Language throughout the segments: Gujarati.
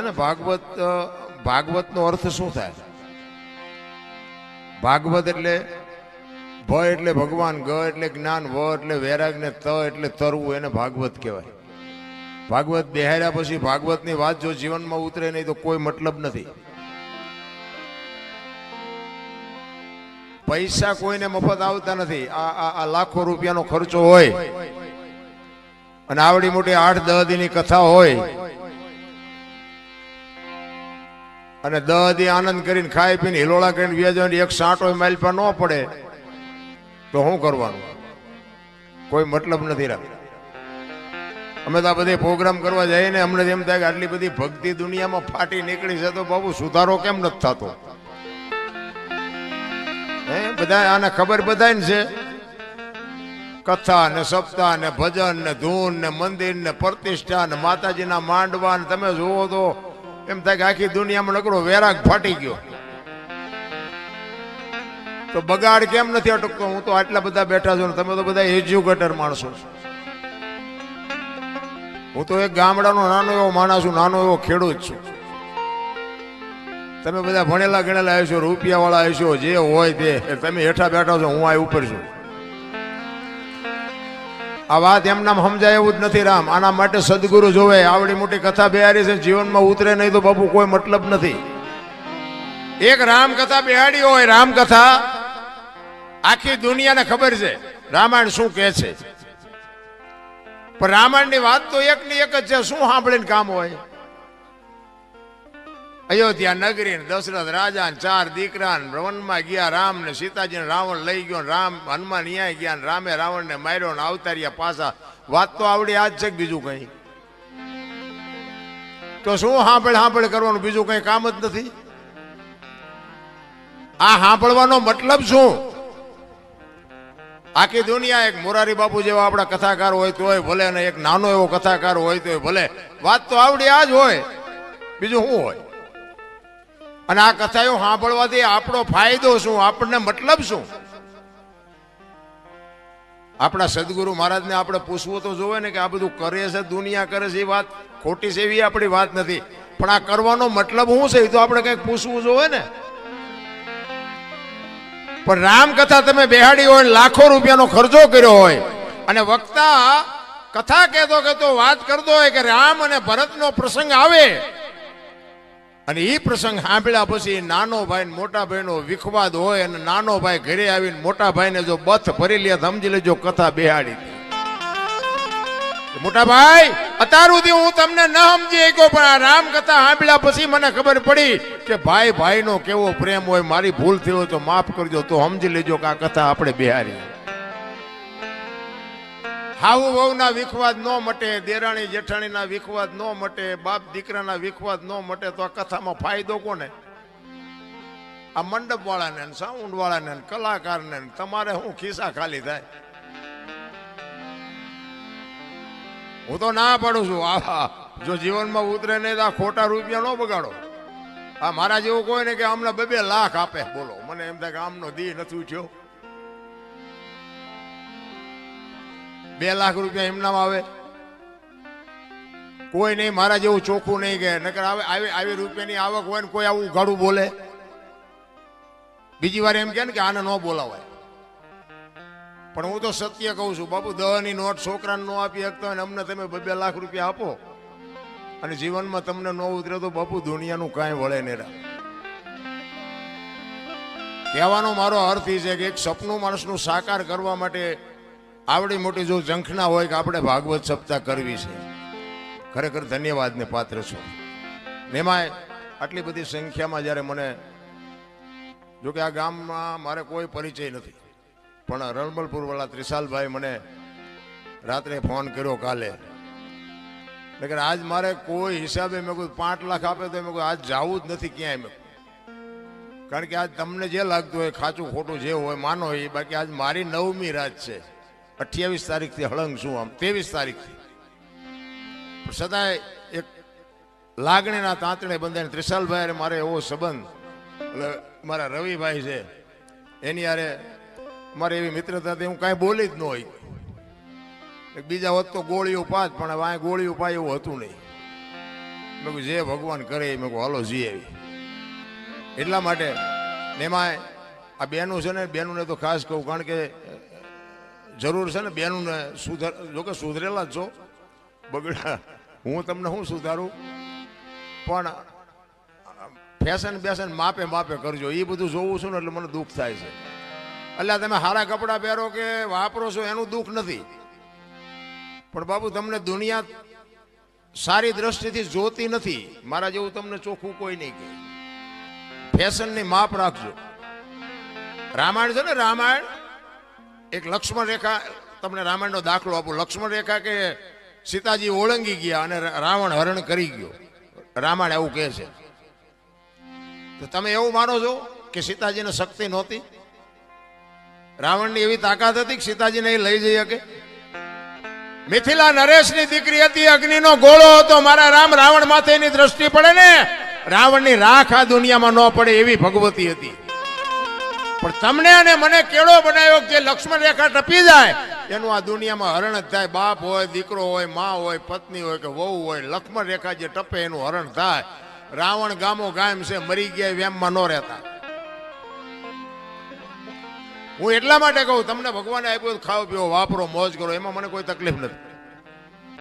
છે ને ભાગવતનો અર્થ શું થાય? ભાગવત એટલે ભ એટલે ભગવાન, ગ એટલે જ્ઞાન, વ એટલે વૈરાગ ને ત એટલે તરવું, એને ભાગવત કહેવાય. ભાગવત બેહાર્યા પછી ભાગવતની વાત જો જીવનમાં ઉતરે નહીં તો કોઈ મતલબ નથી. પૈસા કોઈને મફત આવતા નથી. આ લાખો રૂપિયાનો ખર્ચો હોય અને આવડી મોટી 8-10 દીની કથા હોય અને 10 દી આનંદ કરીને ખાઈ પીને હિલોળા કરીને વ્યાજવાની એક સાંટો માઇલ પર ન પડે તો શું કરવાનું? કોઈ મતલબ નથી રાખતા. અમે તો આ બધે પ્રોગ્રામ કરવા જઈએ ને અમને એમ થાય કે આટલી બધી ભક્તિ દુનિયામાં ફાટી નીકળી છે તો બાબુ સુધારો કેમ નથી થતો? બધા આને ખબર બધાને છે. કથા ને સપ્તાહ ને ભજન ને ધૂન ને મંદિર ને પ્રતિષ્ઠા ને માતાજીના માંડવા ને તમે જુઓ તો એમ થાય કે આખી દુનિયામાં નકરો વૈરાગ ફાટી ગયો. તો બગાડ કેમ નથી અટકતો? હું તો આટલા બધા બેઠા છું, તમે તો બધા એજ્યુકેટર માણસો. હું તો એક ગામડાનો નાનો એવો માણસ છું, નાનો એવો ખેડૂત છું. તમે બધા ભણેલા ગણેલા હશો, રૂપિયા વાળા હશો, જે હોય તે. તમે હેઠા બેઠા છો, હું આ ઉપર છું. આ વાત એમનામ સમજાય એવું જ નથી રામ. આના માટે સદગુરુ જોવે. આવડી મોટી કથા બેહાડી છે, જીવનમાં ઉતરે નહીં તો બાપુ કોઈ મતલબ નથી. એક રામકથા બેહાડી હોય, રામકથા આખી દુનિયાને ખબર છે રામાયણ શું કહે છે. પણ રામાયણની વાત તો એકની એક જ છે. શું સાંભળીને કામ હોય? અયોધ્યા નગરી દશરથ રાજા 4 દીકરા વનમાં ગયા. રામ ને સીતાજી રાવણ લઈ ગયો. રામ હનુમાન ન્યાય ગયા. રામે રાવણ ને માર્યો ને અવતાર્યા પાછા. વાત તો આવડી આજ છે. બીજું કઈ તો શું સાંભળ કરવાનું? બીજું કઈ કામ જ નથી. આ સાંભળવાનો મતલબ શું? આખી દુનિયા એક મોરારી બાપુ જેવા આપણા કથાકાર હોય તોય ભલે, અને એક નાનો એવો કથાકાર હોય તોય ભલે. વાત તો આવડી આ જ હોય, બીજું શું હોય? અને આ કથાઓ સાંભળવાથી આપણો ફાયદો શું? આપણને મતલબ શું? આપણા સદગુરુ મહારાજને આપણે પૂછવું તો જોવે ને કે આ બધું કરે છે, દુનિયા કરે છે, એ વાત ખોટી છે એવી આપણી વાત નથી. પણ આ કરવાનો મતલબ શું છે એ તો આપણે કંઈક પૂછવું જોવે ને. પણ રામકથા તમે બેહાડી હોય, લાખો રૂપિયાનો ખર્ચો કર્યો હોય અને વક્તા કથા કહેતો વાત કરતો હોય કે રામ અને ભરતનો પ્રસંગ આવે અને એ પ્રસંગ સાંભળ્યા પછી નાનો ભાઈ ને મોટા ભાઈનો વિખવાદ હોય અને નાનો ભાઈ ઘરે આવીને મોટા ભાઈને જો બથ ભરી લે, સમજી લેજો કથા બેહાડી. મોટા ભાઈ, અત્યાર સુધી હું તમને ન સમજી શક્યો, પણ આ રામ કથા સાંભળ્યા પછી મને ખબર પડી કે ભાઈ ભાઈનો કેવો પ્રેમ હોય. મારી ભૂલ થઈ હોય તો માફ કરજો, તો સમજી લેજો કે આ કથા આપણે બેહારી. હાઉ વહુના વિખવાદ ન મટે, દેરાણી જેઠાણીના વિખવાદ ન મટે, બાપ દીકરાના વિખવાદ ન મટે, તો આ કથામાં ફાયદો કોને? આ મંડપ વાળાને, સાઉન્ડ વાળાને, કલાકારને. તમારે શું ખિસ્સા ખાલી થાય? હું તો ના પાડું છું. જો જીવનમાં ઉતરે નહીં તો આ ખોટા રૂપિયા ન બગાડો. આ મારા જેવું કોઈ ને કે આમને 2-2 લાખ આપે, બોલો. મને એમ થાય કે આમનો દી નથી ઉઠ્યો. 2 લાખ રૂપિયા એમનામ આવે? કોઈ નહીં. મારા જેવું ચોખ્ખું નહીં કે નકર આવી રૂપિયાની આવક હોય ને કોઈ આવું ગાડું બોલે. બીજી વાર એમ કે ને કે આને ન બોલાવાય. પણ હું તો સત્ય કહું છું બાપુ. 10ની નોટ છોકરાને ન આપી શકતો હોય ને અમને તમે 2-2 લાખ રૂપિયા આપો અને જીવનમાં તમને ન ઉતરે તો બાપુ દુનિયાનું કાંઈ વળે નહીં. કહેવાનો મારો અર્થ એ છે કે એક સપનું માણસનું સાકાર કરવા માટે આવડી મોટી જો ઝંખના હોય કે આપણે ભાગવત સપ્તાહ કરવી છે, ખરેખર ધન્યવાદને પાત્ર છો. એમાંય આટલી બધી સંખ્યામાં જ્યારે મને, જો કે આ ગામમાં મારે કોઈ પરિચય નથી, પણ રણમલપુર વાળા ત્રિશાલભાઈ મને રાત્રે ફોન કર્યો કાલે. નકર આજ મારે કોઈ હિસાબે મેં કહ્યું 5 લાખ આપે તો મેં કહ્યું આજ જવું જ નથી ક્યાંય. મેં કારણ કે આજ તમને જે લાગતું હોય ખાચું ખોટું જે હોય માનો એ, બાકી આજ મારી 9મી રાત છે. 28 તારીખથી હળંગ છું, આમ 23 તારીખથી. છતાંય એક લાગણીના તાંતણે બંધાઈને ત્રિશાલભાઈ મારે એવો સંબંધ, એટલે મારા રવિભાઈ છે એની યારે મારે એવી મિત્રતા હું કાંઈ બોલી જ ન હોય. બીજા હોત તો ગોળીઓ પાત, પણ હવે ગોળીઓ પાય એવું હતું નહીં. મેં કહ્યું જે ભગવાન કરે મેં કહું હાલો જી આવી. એટલા માટે એમાં આ બેનું છે ને, બેનુંને તો ખાસ કહું, કારણ કે જરૂર છે ને બેનુંને જોકે સુધરેલા જ છો, બગડા હું તમને શું સુધારું, પણ ફેશન બેશન માપે માપે કરજો. એ બધું જોવું છું ને એટલે મને દુઃખ થાય છે. એટલે તમે સારા કપડાં પહેરો કે વાપરો છો એનું દુઃખ નથી, પણ બાબુ તમને દુનિયા સારી દ્રષ્ટિથી જોતી નથી. મારા જેવું તમને ચોખ્ખું કોઈ નહીં કહે. ફેશનની માપ રાખજો. રામાયણ છે ને, રામાયણ એક લક્ષ્મણ રેખા, તમને રામાયણનો દાખલો આપું. લક્ષ્મણ રેખા કે સીતાજી ઓળંગી ગયા અને રાવણ હરણ કરી ગયો. રામાયણ એવું કહે છે. તો તમે એવું માનો છો કે સીતાજીને શક્તિ નહોતી? રાવણની એવી તાકાત હતી કે સીતાજીને એ લઈ જઈ શકે? મિથિલા નરેશની દીકરી હતી, અગ્નિનો ગોળો હતો. મારા રામ રાવણ માથે એની દ્રષ્ટિ પડે ને, રાવણની રાખ આ દુનિયામાં ન પડે એવી ભગવતી હતી. પણ તમને અને મને કેળો બનાવ્યો જે લક્ષ્મણ રેખા ટપી જાય એનું આ દુનિયામાં હરણ જ થાય. બાપ હોય, દીકરો હોય, માં હોય, પત્ની હોય કે વહુ હોય, લક્ષ્મણ રેખા જે ટપે એનું હરણ થાય. રાવણ ગામો ગામ છે, મરી ગયા વેમમાં ન રહેતા. હું એટલા માટે કહું, તમને ભગવાને આપ્યું ખાઓ પીઓ વાપરો મોજ કરો, એમાં મને કોઈ તકલીફ નથી.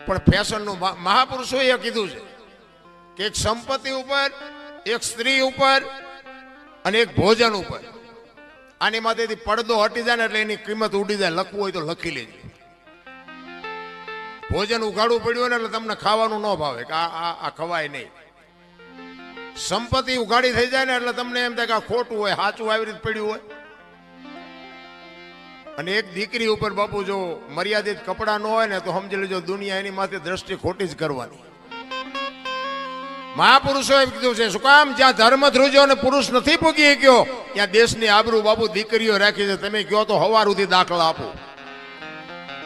પણ ફેશનનું મહાપુરુષોએ કીધું છે કે એક સંપત્તિ ઉપર, એક સ્ત્રી ઉપર અને એક ભોજન ઉપર, આની માથેથી પડદો હટી જાય ને એટલે એની કિંમત ઉડી જાય. લખવું હોય તો લખી લેજો. ભોજન ઉઘાડવું પડ્યું ને એટલે તમને ખાવાનું ન ભાવે કે આ ખવાય નહીં. સંપત્તિ ઉઘાડી થઈ જાય ને એટલે તમને એમ થાય કે આ ખોટું હોય, સાચું આવી રીતે પડ્યું હોય. અને એક દીકરી ઉપર બાપુ જો મર્યાદિત કપડા ન હોય ને તો સમજી લેજો દુનિયા એની માથે દ્રષ્ટિ ખોટી જ કરવાની. મહાપુરુષોએ કીધું છે, શું કામ? જ્યાં ધર્મ ધ્રુજો અને પુરુષ નથી પૂગી ગયો ત્યાં દેશની આબરૂ બાપુ દીકરીઓ રાખી છે. તમે કહો તો હવાર સુધી દાખલા આપો.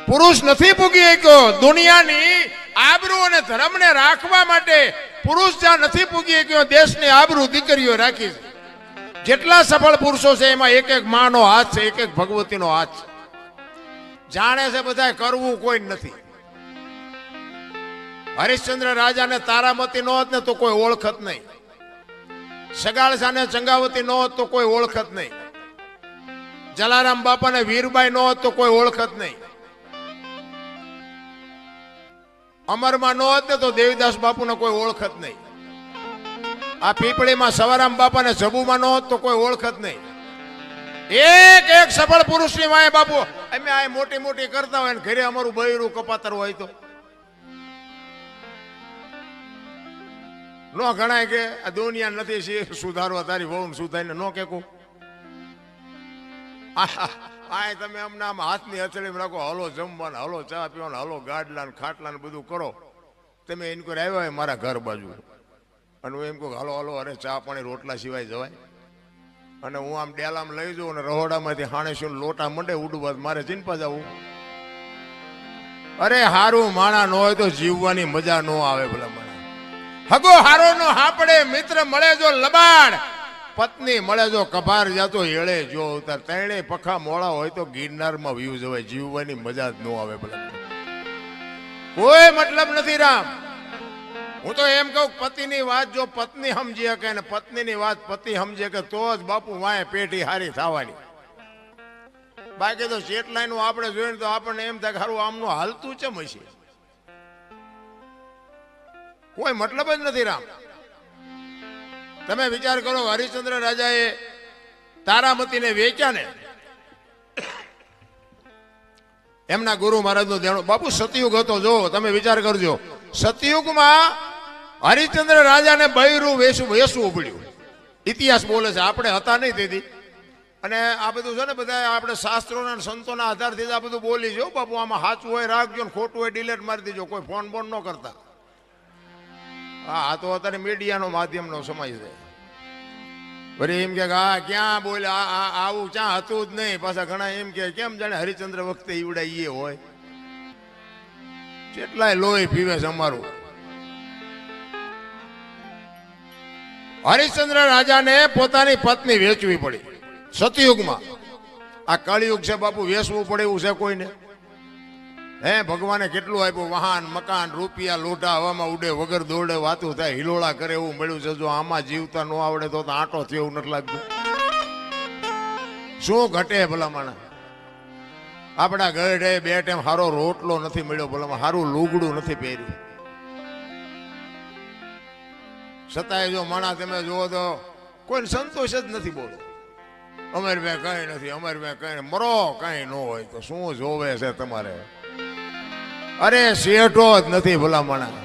પુરુષ નથી પૂગી ગયો દુનિયાની આબરૂ અને ધર્મને રાખવા માટે. પુરુષ જ્યાં નથી પૂગી ગયો દેશની આબરૂ દીકરીઓ રાખી છે. જેટલા સફળ પુરુષો છે એમાં એક એક માનો હાથ છે, એક એક ભગવતીનો હાથ છે. જાણે છે બધા, કરવું કોઈ નથી. હરિશ્ચંદ્ર રાજાને તારામતી ન હોત ને તો કોઈ ઓળખત નહીં. સગાળસાને ચંગાવતી ન હોત તો કોઈ ઓળખત નહીં. જલારામ બાપાને વીરબાઈ ન હોત તો કોઈ ઓળખત નહીં. અમરમાં ન હોત ને તો દેવીદાસ બાપુને કોઈ ઓળખત નહીં. આ પીપળીમાં સવારામ બાપાને જબુમાં ન હોત તો કોઈ ઓળખત નહીં. એક એક સફળ પુરુષની વાય બાપુ અમે આ મોટી મોટી કરતા હોય ને ઘરે અમારું બૈરું કપાતર હોય તો નો ગણાય કે આ દુનિયા નથી સુધારવા તારી વહુ સુધારીને નો કે આ તમે અમને આમ હાથની હથેળી રાખો, હલો જમવાના, હલો ચા પીવાના, હલો ગાડલા ને ખાટલા ને બધું કરો. તમે એમ કોઈ આવ્યા હોય મારા ઘર બાજુ અને હું એમ કહું હાલો હાલો, અરે ચા પાણી રોટલા સિવાય જવાય? અને હું આમ ડેલામ લઈ જાઉં અને રહોડામાંથી હાણેશું લોટા મંડે ઉડવા, મારે ચિંપા જવું? અરે હારું માણા ન હોય તો જીવવાની મજા ન આવે. ભલા માણા હગો હારો નો હાપડે, મિત્ર મળે જો લબાડ, પત્ની મળે જો કભાર જાતો હેળે જો ઉતાર. ત્રણે પખા મોળા હોય તો ગિરનારમાં વ્યૂ જવાય. જીવવાની મજા જ ન આવે. ભલા કોઈ મતલબ નથી રામ. હું તો એમ કહું પતિની વાત જો પત્ની સમજી શકે ને પત્નીની વાત પતિ સમજે કે તો જ બાપુ વાય પેઢી હારી થવાની. બાકી તો સેટલાઈન આપણે જોઈને તો આપણને એમ થાય હારું આમનું હાલતું ચમ હશે. કોઈ મતલબ જ નથી રામ. તમે વિચાર કરો, હરિશ્ચંદ્ર રાજાએ તારામતીને વેચ્યા ને, એમના ગુરુ મહારાજનો દેણો. બાપુ સતયુગ હતો, જો તમે વિચાર કરજો. સતયુગમાં હરિશ્ચંદ્ર રાજાને બૈરું વેસવું પડ્યું. ઇતિહાસ બોલે છે, આપણે હતા નહીં તેથી. અને આ બધું છે ને બધા આપણે શાસ્ત્રોના સંતોના આધારથી આ બધું બોલી જો બાપુ. આમાં સાચું હોય રાખજો ને ખોટું હોય ડિલેટ મારી દેજો. કોઈ ફોન બોન ન કરતા. હા, આ તો અત્યારે મીડિયાનો માધ્યમનો સમય છે. વળી એમ કે હા ક્યાં બોલે, આવું ક્યાં હતું જ નહીં. પાછા ઘણા એમ કે કેમ જાણે હરિશ્ચંદ્ર વખતે ઈવડાઈએ હોય. કેટલાય લોહી પીવે છે અમારું. હરિશ્ચંદ્ર રાજાને પોતાની પત્ની વેચવી પડી સતયુગમાં. આ કળિયુગ છે બાપુ, વેચવું પડે એવું છે કોઈને? હે ભગવાને કેટલું આપ્યું, વાહન મકાન રૂપિયા લોટા હવામાં ઉડે વગર દોડે વાતું થાય હિલોળા કરે એવું મળ્યું છે. જો આમાં જીવતા ન આવડે તો આંટો થયો એવું નથી લાગતું. શું ઘટે ભલામણ? આપણા ઘરે બે ટાઈમ સારો રોટલો નથી મળ્યો, ભલામણ સારું લુગડું નથી પહેર્યું. છતાંય જો માણા તમે જુઓ તો કોઈ સંતોષ જ નથી. બોલો અમારે બે કઈ નથી, અમારે બે કઈ મરો કઈ ન હોય તો શું જોવે છે તમારે? અરે શેઠો જ નથી ભલામણા.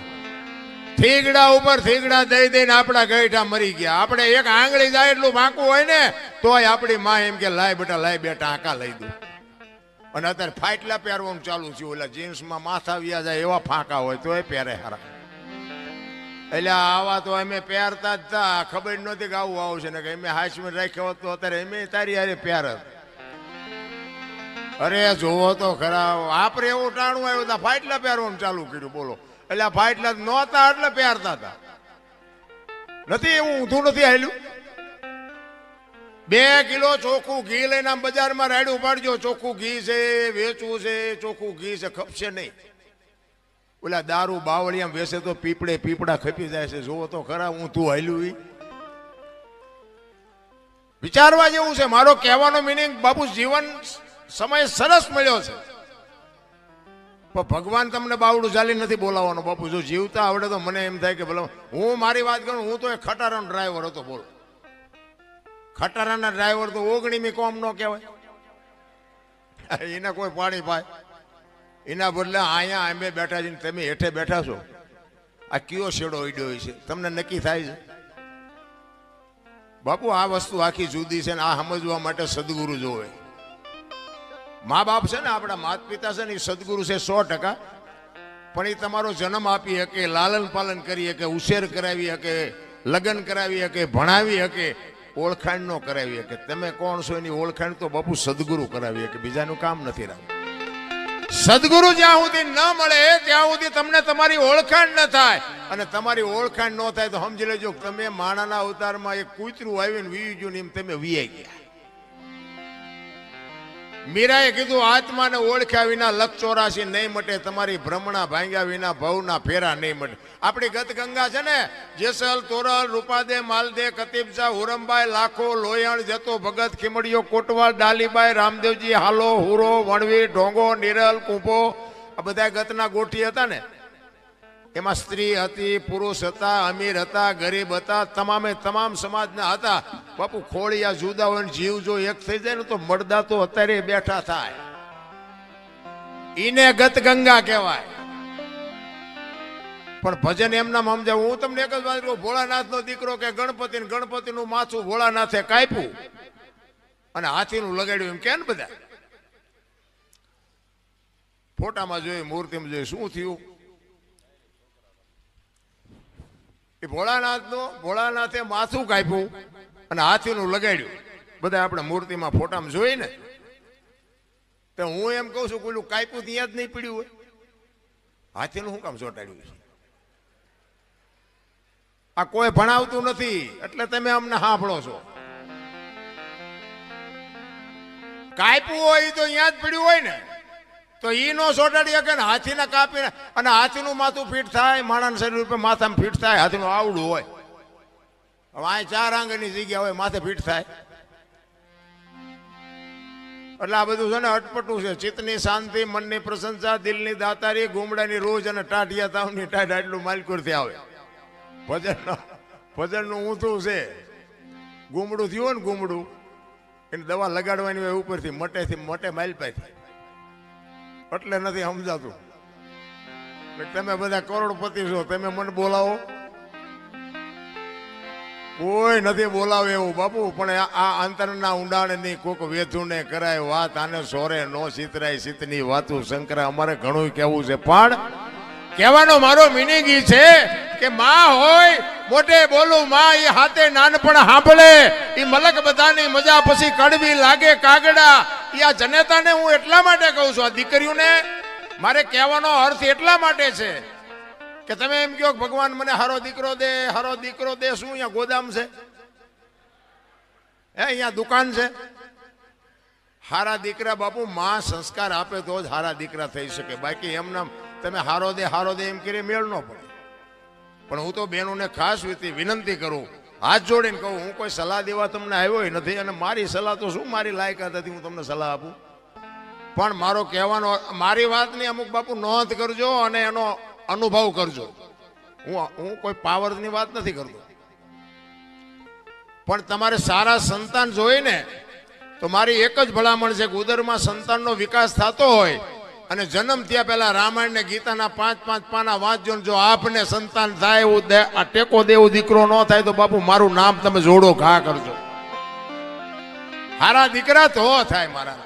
થીગડા ઉપર થીગડા દઈ દઈને આપણા ગઈઠા મરી ગયા. આપણે એક આંગળી જાય એટલું વાંકું હોય ને તોય આપણી માં એમ કે લાય બેટા લાય બેટા આંકા લઈ દઉં. અને અત્યારે ફાટલા પહેરવાનું ચાલુ થયું. ઓલા જીન્સમાં માથા વ્યા જાય એવા ફાંકા હોય તોય પહેરે હારા. એટલે આવા તો અમે પહેરતા જ હતા. ખબર નહોતી કે આવું આવશે ને કે અમે હાઈસ્પીડ રાખ્યો હોત તો અત્યારે અમે તારી હારે પહેરત. અરે જોવો તો ખરા, આપણે એવું ટાણું આવ્યું હતા ફાટલા પહેરવાનું ચાલુ કર્યું. બોલો એટલે આ ફાટલા નહોતા એટલે પહેરતા હતા. નથી એવું ઊંધું નથી આવેલું. 2 કિલો ચોખ્ખું ઘી લઈને આમ બજારમાં રાડ્યું પાડજો. ચોખ્ખું ઘી છે, વેચવું છે, ચોખ્ખું ઘી છે, ખપશે નહીં. ઓલા દારૂ બાવળિયામ વેસે તો પીપડા ખપી જાય છે. જોવો તો ખરા ઊંધું હાલ્યું. વિચારવા જેવું છે. મારો કહેવાનો મિનિંગ બાપુ જીવન સમય સરસ મળ્યો છે, પણ ભગવાન તમને બાવડું ચાલી નથી બોલાવવાનો. બાપુ જો જીવતા આવડે તો મને એમ થાય કે ભલે હું મારી વાત કરું, હું તો એક ખટારાનો ડ્રાઈવર હતો. બોલો ખટારાના ડ્રાઈવર તો 19મી કોમ ન કહેવાય. એને કોઈ પાણી પાય એના બદલે અહીંયા અમે બેઠા છીએ, તમે હેઠે બેઠા છો. આ કયો શેડો ઈડ્યો છે તમને નક્કી થાય છે? બાપુ આ વસ્તુ આખી જુદી છે ને આ સમજવા માટે સદગુરુ જોવે. મા બાપ છે ને, આપણા માતા પિતા છે ને, એ સદગુરુ છે 100%. પણ એ તમારો જન્મ આપી શકે, લાલન પાલન કરી શકે, ઉછેર કરાવી શકે, લગ્ન કરાવી શકે, ભણાવી શકે, ઓળખાણ નો કરાવી શકે. તમે કોણ છો એની ઓળખાણ તો બાપુ સદગુરુ કરાવી શકે, બીજાનું કામ નથી રાખવું. સદગુરુ જ્યાં સુધી ન મળે ત્યાં સુધી તમને તમારી ઓળખાણ ન થાય. અને તમારી ઓળખાણ ન થાય તો સમજી લેજો તમે માણાના અવતારમાં એક કૂતરું આવીને વીવી ગયું ને એમ તમે વીઆઈ ગયા. મીરાએ કીધું આત્માને ઓળખ્યા વિના 184 નહીં મટે, તમારી ભ્રમણા ભાંગ્યા વિના ભવના ફેરા નહીં મટે. આપણી ગત ગંગા છે ને, જેસલ તોરલ રૂપાદે માલદે કતીબજા હુરમબાઈ લાખો લોયણ જતો ભગત ખીમડીયો કોટવાલ ડાલીબાઈ રામદેવજી હાલો હુરો વણવીર ઢોંગો નિરલ કુંભો આ બધા ગતના ગોઠી હતા ને. એમાં સ્ત્રી હતી, પુરુષ હતા, અમીર હતા, ગરીબ હતા, તમામે તમામ સમાજના હતા. બાપુ ખોળિયા જુદા હોય ને જીવ જો એક થઈ જાય ને તો મળદા તો અત્યારે બેઠા થાય. ઈને ગત ગંગા કહેવાય. પણ ભજન એમના સમજાવું. હું તમને એક જ વાત કહું, ભોળાનાથ નો દીકરો કે ગણપતિ નું માથું ભોળાનાથે કાપ્યું અને હાથીનું લગાડ્યું એમ કે ને બધા ફોટામાં જોયું, મૂર્તિમાં જોયું. શું થયું? એ ભોળાનાથે માથું કાપ્યું અને હાથીનું લગાડ્યું. બધા આપણે મૂર્તિમાં ફોટામાં જોઈ ને, તો હું એમ કહું છું પેલું કાપ્યું ત્યાં જ નહીં પડ્યું હોય, હાથીનું શું કામ ચોંટાડ્યું છે? આ કોઈ ભણાવતું નથી એટલે તમે અમને સાંભળો છો. કાપ્યું હોય તો અહીંયા જ પડ્યું હોય ને, તો ઈ નો ચોટાડી શકે ને. હાથીને કાપીને અને હાથીનું માથું ફીટ થાય, માણસ શરીર ઉપર માથામાં ફીટ થાય, હાથીનું આવડું હોય. હવે આ 4 આંગળની જગ્યા હોય માથે ફીટ થાય. એટલે આ બધું છે ને અટપટું છે. ચિત્તની શાંતિ, મનની પ્રશંસા, દિલની દાતારી, ગુમડાની રોજ અને ટાઢિયા તાવની ટાઢ આટલું માલકુરથી આવે. ભજનનું ઊંધું છે. ગુમડું થયું ને ગુમડું, એને દવા લગાડવાની હોય ઉપરથી મટે માલપાથી, એટલે નથી સમજાતું. તમે બધા કરોડપતિ છો, તમે મને બોલાવો? કોઈ નથી બોલાવે એવું બાપુ. પણ આ અંતરના ઊંડાણની કોક વેધુને કરાય વાત, આને સોરે નો સિતરાય સિતની વાતું શંકરા. અમારે ઘણું કેવું છે, પણ કહેવાનો મારો મિનિંગ ઈ છે કે માં હોય મોટે બોલું માં, એ હાથે નાનપણ સાંભળે. એ મલક બધાની મજા પછી કડવી લાગે કાગડા. એ આ જનેતાને હું એટલા માટે કહું છું, આ દીકરીઓને મારે કહેવાનો અર્થ એટલા માટે છે કે તમે એમ કહો ભગવાન મને હારો દીકરો દે, હારો દીકરો દે. શું અહીંયા ગોદામ છે? હે અહીંયા દુકાન છે? હારા દીકરા બાપુ માં સંસ્કાર આપે તો જ હારા દીકરા થઈ શકે, બાકી એમના તમે હારો દે એમ કરી મેળ ન પડે. પણ હું તો બહેનોને ખાસ વિનંતી કરું, હાથ જોડીને કહું, હું કોઈ સલાહ દેવા તમને આવ્યો નથી, અને મારી સલાહ તો શું મારી લાયકાત હતી હું તમને સલાહ આપું. પણ મારો કહેવાનો, મારી વાતની અમુક બાપુ નોંધ કરજો અને એનો અનુભવ કરજો. હું કોઈ પાવરની વાત નથી કરતો, પણ તમારે સારા સંતાન જોઈને તો મારી એક જ ભલામણ છે કે ઉદરમાં સંતાનનો વિકાસ થતો હોય અને જન્મ થયા પહેલા રામાયણ ને ગીતાના 5-5 પાના વાંચજો. જો આપને સંતાન થાય એવું આ ટેકો દેવું દીકરો ન થાય તો બાપુ મારું નામ તમે જોડો ઘા કરજો. હારા દીકરા તો થાય. મારા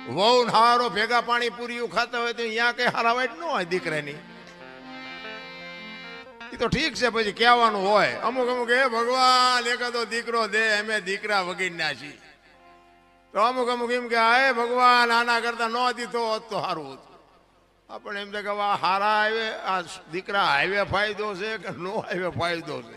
વહુ હારો ભેગા પાણી પૂરી ખાતા હોય તો અહીંયા કઈ હારા વાઈટ ન હોય દીકરાની. એ તો ઠીક છે, પછી કહેવાનું હોય અમુક એ ભગવાન એકાદો દીકરો દે, અમે દીકરા વગીરના છીએ. તો અમુક એમ કે હે ભગવાન આના કરતા ન દીધો હોત તો સારું હતું. આપણે એમ કે હારા આવે આ દીકરા હાઈવે ફાયદો છે કે નો હાઈવે ફાયદો છે.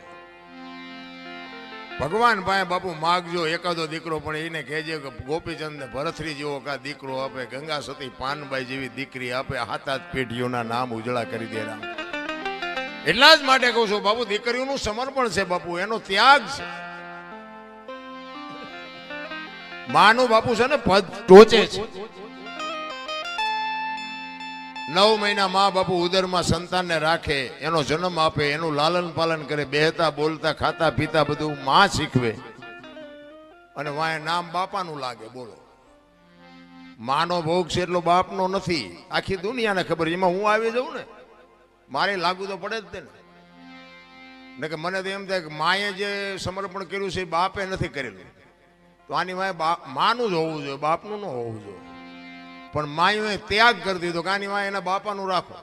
ભગવાન ભાઈ બાપુ માગજો એકાદો દીકરો, પણ એને કહેજે કે ગોપીચંદ ને ભરથરી જેવો કા દીકરો આપે, ગંગા સતી પાનબાઈ જેવી દીકરી આપે, હાથ પેઢીઓના નામ ઉજળા કરી દે રામ. એટલા જ માટે કહું છું બાપુ, દીકરીઓનું સમર્પણ છે બાપુ, એનો ત્યાગ છે. માનું બાપુ છે ને પદ ટોચે છે. 9 મહિના મા બાપુ ઉદરમાં સંતાનને રાખે, એનો જન્મ આપે, એનું લાલન પાલન કરે, બેહતા બોલતા ખાતા પીતા બધું માં શીખવે, અને વાય નામ બાપાનું લાગે. બોલો, માનો ભોગ છે એટલો બાપનો નથી. આખી દુનિયાને ખબર, એમાં હું આવી જાઉં ને મારે લાગુ તો પડે જ ને કે મને તો એમ થાય કે માએ જે સમર્પણ કર્યું છે એ બાપે નથી કરેલું, તો આની વાય માનું જ હોવું જોઈએ, બાપનું ન હોવું જોઈએ. પણ માએ ત્યાગ કરી દીધો કે આની વાય એના બાપાનું રાખો.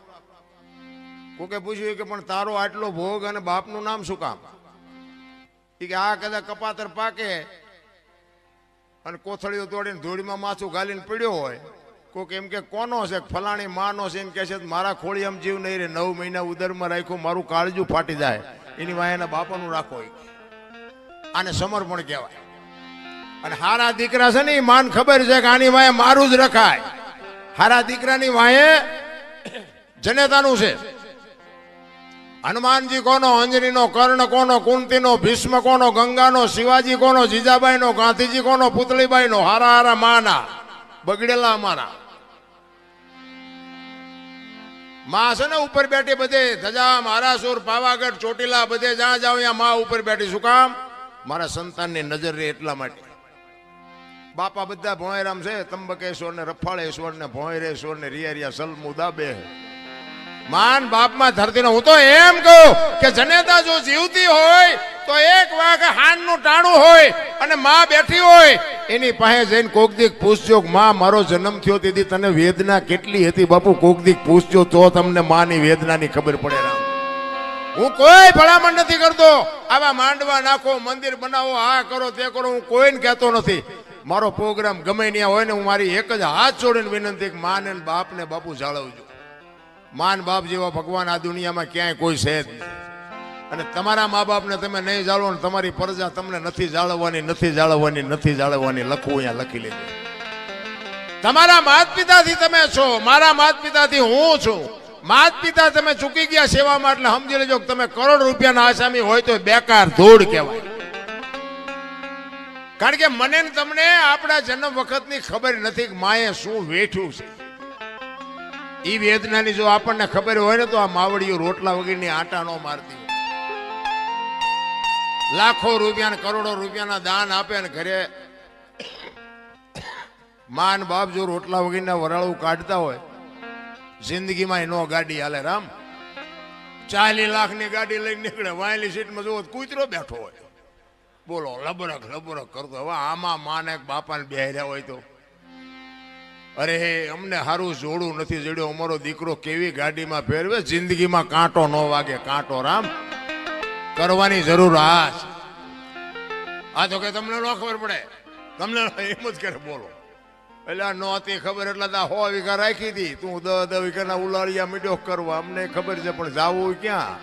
કોકે પૂછ્યું કે પણ તારો આટલો ભોગ અને બાપનું નામ શું કામ? કે આ કદાચ કપાતર પાકે અને કોથળીઓ તોડીને ધૂળીમાં માથું ગાલીને પડ્યો હોય, કોક એમ કે કોનો છે, ફલાણી માનો છે, એમ કે છે મારા ખોળી આમ જીવ નહીં રે, 9 મહિના ઉદરમાં રાખ્યો, મારું કાળજું ફાટી જાય, એની વાય એના બાપાનું રાખો. આને સમર્પણ કહેવાય. અને હારા દીકરા છે ને એ માન ખબર છે કે આની વાય મારું જ રખાય. હારા દીકરાની વાય જનેતાનું છે. હનુમાનજી કોનો, અંજનીનો, કર્ણ કોનો, કુંતીનો, ભીષ્મ કોનો, ગંગાનો, શિવાજી કોનો, જીજાબાઈનો, ગાંધીજી કોનો, પુતળીબાઈનો. હારા હારા માના બગડેલા અમારા માં છે ને ઉપર બેઠી બધે ધજા, મહારાસુર, પાવાગઢ, ચોટીલા બધે જ્યાં જાવ ત્યાં માં ઉપર બેઠી. શું કામ? મારા સંતાનની નજર રહે એટલા માટે. બાપા બધા ભોંયરામ છે, ત્રંબકેશ્વર ને રફાળેશ્વર ને ભોંયરેશ્વર ને રિયા સલમુદા બે માન બાપમાં ધરતીનો. હું તો એમ કહું કે જનેતા જો જીવતી હોય તો એક વાગ હાનનું ટાણું હોય અને માં બેઠી હોય એની પાસે જઈને કોક દીક પૂછજો, માં મારો જન્મ થયો તેથી તને વેદના કેટલી હતી બાપુ? કોક દીક પૂછજો તો તમને માની વેદનાની ખબર પડે. રામ, હું કોઈ ભલામણ નથી કરતો, આવા માંડવા નાખો, મંદિર બનાવો, આ કરો તે કરો, હું કોઈને કહેતો નથી. મારો પ્રોગ્રામ ગમે ત્યાં હોય ને હું મારી એક જ હાથ જોડીને વિનંતી કે માને બાપને બાપુ જાળવજો. માન બાપ જેવા ભગવાન આ દુનિયામાં ક્યાંય કોઈ છે જ નહીં. અને તમારા મા બાપને તમે નહીં જાળવો ને તમારી પ્રજા તમને નથી જાળવવાની લખવું અહીંયા લખી લેજો. તમારા માત પિતાથી તમે છો, મારા માત પિતાથી હું છું. માત પિતા તમે ચૂકી ગયા સેવામાં, એટલે સમજી લેજો કે તમે કરોડ રૂપિયાના આસામી હોય તો બેકાર ધૂળ કહેવાય. કારણ કે મને ને તમને આપણા જન્મ વખતની ખબર નથી કે માએ શું વેઠ્યું છે. એ વેદનાની જો આપણને ખબર હોય ને તો આ માવડીઓ રોટલા વગરની આટા નો મારતી. લાખો રૂપિયા ને કરોડો રૂપિયાના દાન આપે ને ઘરે માન બાપ જો રોટલા વગરના વરાળું કાઢતા હોય, જિંદગીમાં નો ગાડી હાલે. રામ, 40 લાખની ગાડી લઈને નીકળે, વાયલી સીટમાં જોવો કૂતરો બેઠો હોય. બોલો, લબરક કરતો. હવે આમાં માને બાપાને બેહર્યા હોય તો અરે અમને સારું જોડું નથી જડ્યો, અમારો દીકરો કેવી ગાડીમાં ફેરવે, જિંદગીમાં કાંટો ન વાગે. કાંટો રામ કરવાની જરૂર આ તો કે તમને ન ખબર પડે, તમને એમ જ કરે. બોલો, એટલે નહોતી ખબર એટલે 100 વીઘા રાખી હતી, તું 10 વીઘાના ઉલાળિયા મીડો કરવા. અમને ખબર છે પણ જાવું ક્યાં?